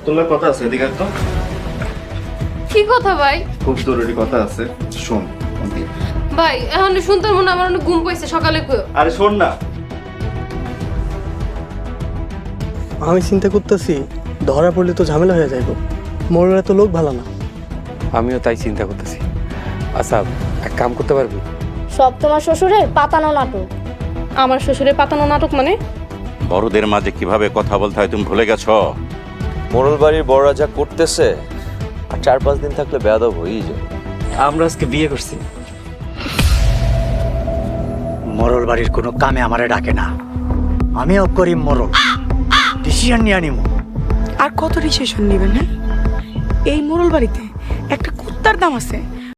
তোর কথা আছে, এদিকে তো। কি কথা ভাই? খুব জরুরি কথা আছে, শোন। ভাই এখন শুনতে মনে আমার অনেক ঘুম পাইছে, সকালে কইও। আরে শোন না। আমি চিন্তা করতেছি ধরা পড়লে তো ঝামেলা হয়ে যাইব। মোড়ের তো লোক ভালো না। আমিও তাই চিন্তা করতেছি। আচ্ছা, এক কাম করতে পারবি? সব তোমার শ্বশুরের পাতানো নাটক। আমার শ্বশুরের পাতানো নাটক মানে? বড়দের মাঝে কিভাবে কথা বলতে হয় তুমি ভুলে গেছো? মোড়ল বাড়ির বড়রা যা করতেছে, আর 4-5 দিন থাকলে বেয়াদব হয়েই যাবে। আমরা আজকে বিয়ে করছি। মরল বাড়ির কোনো কামে আমারে ডাকে না, আমিও করি মরল, ডিসিশন নিয়ে আনিমু। আর কত ডিসিশন নেবেন? হ্যাঁ, এই মোড়ল বাড়িতে একটা কুত্তার দাম আছে।